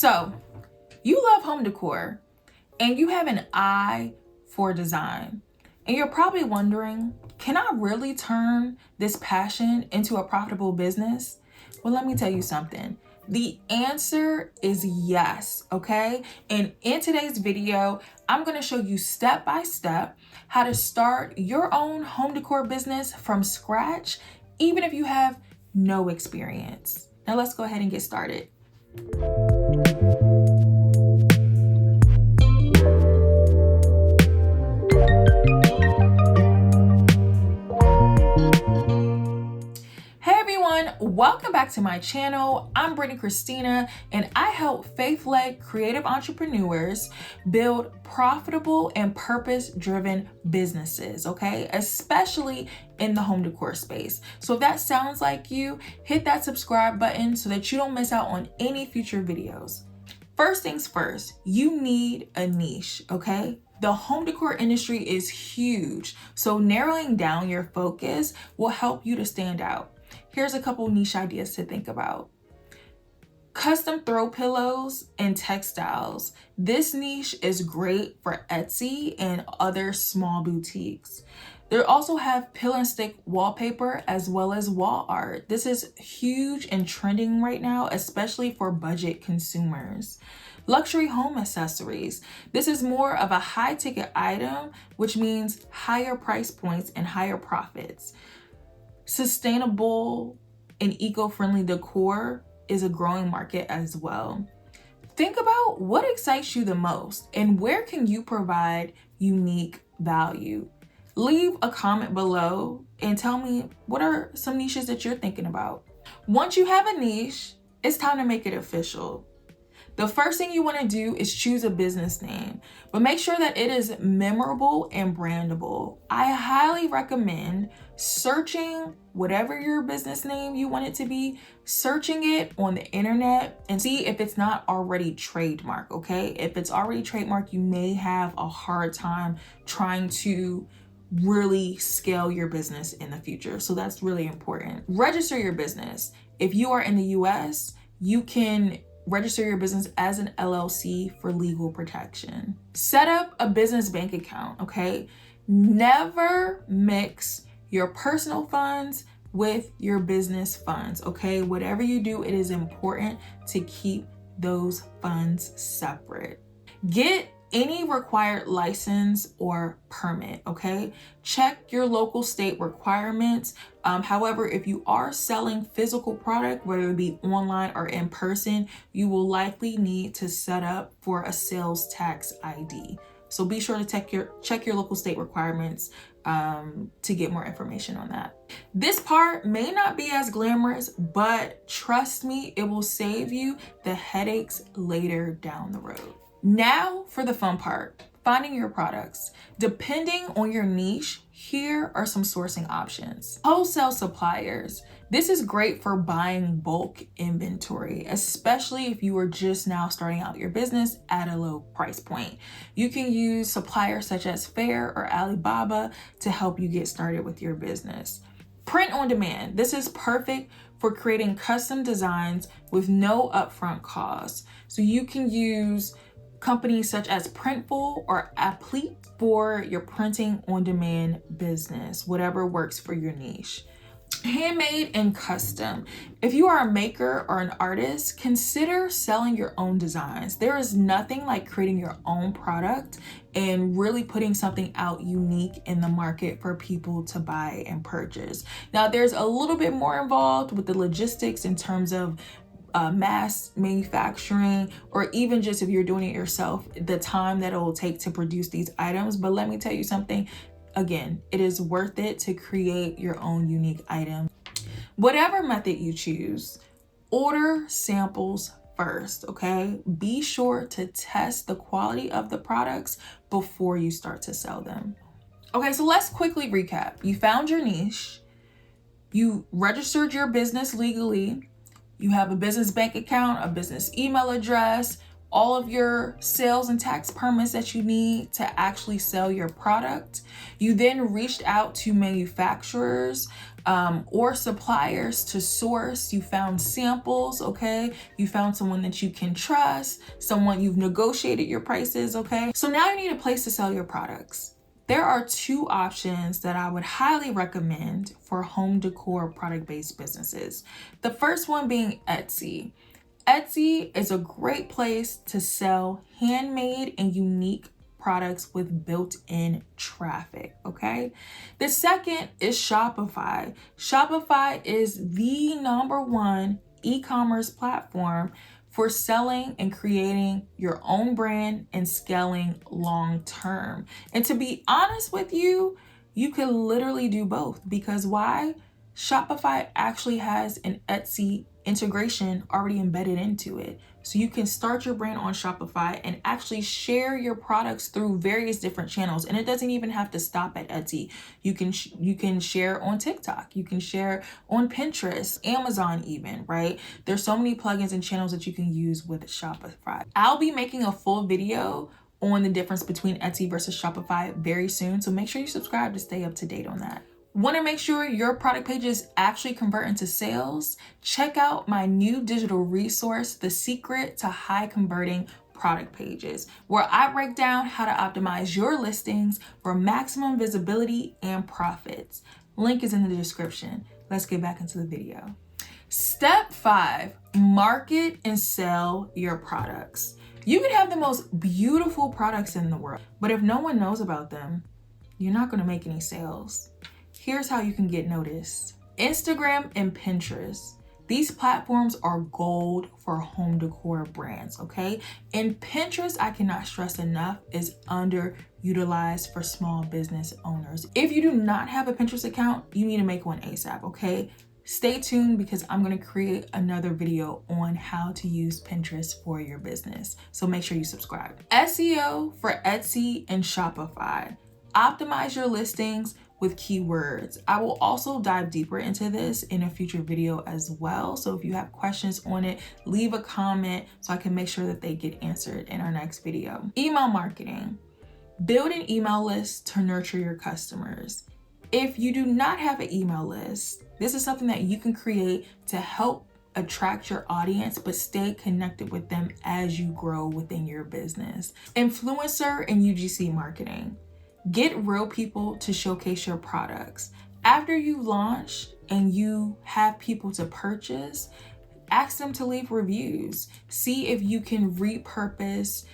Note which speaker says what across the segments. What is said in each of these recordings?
Speaker 1: So, you love home decor and you have an eye for design. And you're probably wondering, can I really turn this passion into a profitable business? Well, let me tell you something. The answer is yes, okay? And in today's video, I'm gonna show you step by step how to start your own home decor business from scratch, even if you have no experience. Now let's go ahead and get started. Welcome back to my channel. I'm Brittany Christina, and I help faith-led creative entrepreneurs build profitable and purpose-driven businesses, okay? Especially in the home decor space. So if that sounds like you, hit that subscribe button so that you don't miss out on any future videos. First things first, you need a niche, okay? The home decor industry is huge, so narrowing down your focus will help you to stand out. Here's a couple niche ideas to think about. Custom throw pillows and textiles. This niche is great for Etsy and other small boutiques. They also have pill and stick wallpaper as well as wall art. This is huge and trending right now, especially for budget consumers. Luxury home accessories. This is more of a high ticket item, which means higher price points and higher profits. Sustainable and eco-friendly decor is a growing market as well. Think about what excites you the most and where can you provide unique value. Leave a comment below and tell me what are some niches that you're thinking about. Once you have a niche, it's time to make it official. The first thing you want to do is choose a business name, but make sure that it is memorable and brandable. I highly recommend searching whatever your business name you want it to be, searching it on the internet and see if it's not already trademarked, okay? If it's already trademarked, you may have a hard time trying to really scale your business in the future. So that's really important. Register your business. If you are in the US, you can register your business as an LLC for legal protection. Set up a business bank account, okay? Never mix your personal funds with your business funds, okay? Whatever you do, it is important to keep those funds separate. Get any required license or permit, okay? Check your local state requirements. However, if you are selling physical product, whether it be online or in person, you will likely need to set up for a sales tax ID. So be sure to check your local state requirements to get more information on that. This part may not be as glamorous, but trust me, it will save you the headaches later down the road. Now for the fun part, finding your products. Depending on your niche, here are some sourcing options. Wholesale suppliers. This is great for buying bulk inventory, especially if you are just now starting out your business at a low price point. You can use suppliers such as Fair or Alibaba to help you get started with your business. Print on demand. This is perfect for creating custom designs with no upfront costs. So you can use companies such as Printful or Applique for your printing on demand business, whatever works for your niche. Handmade and custom. If you are a maker or an artist, consider selling your own designs. There is nothing like creating your own product and really putting something out unique in the market for people to buy and purchase. Now, there's a little bit more involved with the logistics in terms of mass manufacturing, or even just if you're doing it yourself, the time that it will take to produce these items. But let me tell you something, again, it is worth it to create your own unique item. Whatever method you choose, order samples first, okay? Be sure to test the quality of the products before you start to sell them. Okay, so let's quickly recap. You found your niche, you registered your business legally, you have a business bank account, a business email address, all of your sales and tax permits that you need to actually sell your product. You then reached out to manufacturers or suppliers to source. You found samples, okay? You found someone that you can trust, someone you've negotiated your prices, okay? So now you need a place to sell your products. There are two options that I would highly recommend for home decor product-based businesses. The first one being Etsy. Etsy is a great place to sell handmade and unique products with built-in traffic, okay? The second is Shopify. Shopify is the #1 e-commerce platform for selling and creating your own brand and scaling long-term. And to be honest with you, you can literally do both, because why? Shopify actually has an Etsy integration already embedded into it. So you can start your brand on Shopify and actually share your products through various different channels. And it doesn't even have to stop at Etsy. You can share on TikTok. You can share on Pinterest, Amazon even, right? There's so many plugins and channels that you can use with Shopify. I'll be making a full video on the difference between Etsy versus Shopify very soon. So make sure you subscribe to stay up to date on that. Want to make sure your product pages actually convert into sales? Check out my new digital resource, The Secret to High Converting Product Pages, where I break down how to optimize your listings for maximum visibility and profits. Link is in the description. Let's get back into the video. Step 5, market and sell your products. You can have the most beautiful products in the world, but if no one knows about them, you're not going to make any sales. Here's how you can get noticed. Instagram and Pinterest. These platforms are gold for home decor brands, okay? And Pinterest, I cannot stress enough, is underutilized for small business owners. If you do not have a Pinterest account, you need to make one ASAP, okay? Stay tuned, because I'm gonna create another video on how to use Pinterest for your business. So make sure you subscribe. SEO for Etsy and Shopify. Optimize your listings with keywords. I will also dive deeper into this in a future video as well. So if you have questions on it, leave a comment so I can make sure that they get answered in our next video. Email marketing. Build an email list to nurture your customers. If you do not have an email list, this is something that you can create to help attract your audience, but stay connected with them as you grow within your business. Influencer and UGC marketing. Get real people to showcase your products. After you launch and you have people to purchase, ask them to leave reviews. See if you can repurpose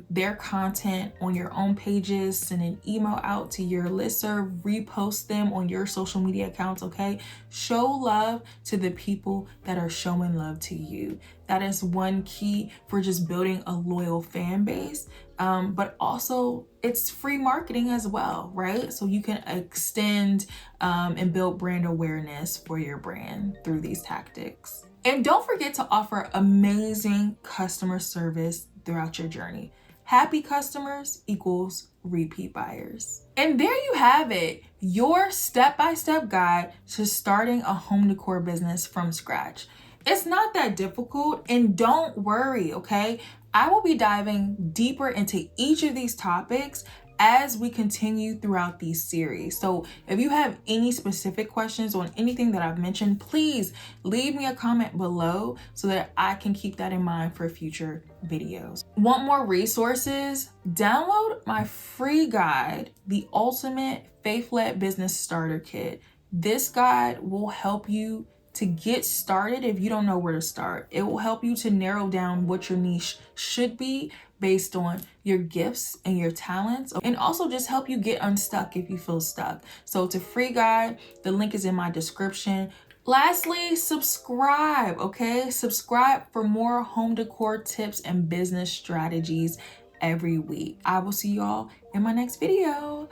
Speaker 1: their content on your own pages, send an email out to your listserv, repost them on your social media accounts, okay? Show love to the people that are showing love to you. That is one key for just building a loyal fan base. But also it's free marketing as well, right? So you can extend and build brand awareness for your brand through these tactics. And don't forget to offer amazing customer service throughout your journey. Happy customers equals repeat buyers. And there you have it, your step-by-step guide to starting a home decor business from scratch. It's not that difficult, and don't worry, okay? I will be diving deeper into each of these topics as we continue throughout these series. So if you have any specific questions on anything that I've mentioned, please leave me a comment below so that I can keep that in mind for future videos. Want more resources? Download my free guide, The Ultimate Faith-Led Business Starter Kit. This guide will help you to get started if you don't know where to start. It will help you to narrow down what your niche should be based on your gifts and your talents, and also just help you get unstuck if you feel stuck. So it's a free guide. The link is in my description. Lastly, subscribe, okay? Subscribe for more home decor tips and business strategies every week. I will see y'all in my next video.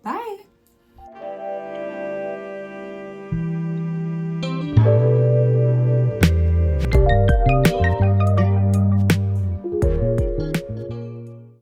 Speaker 1: Bye.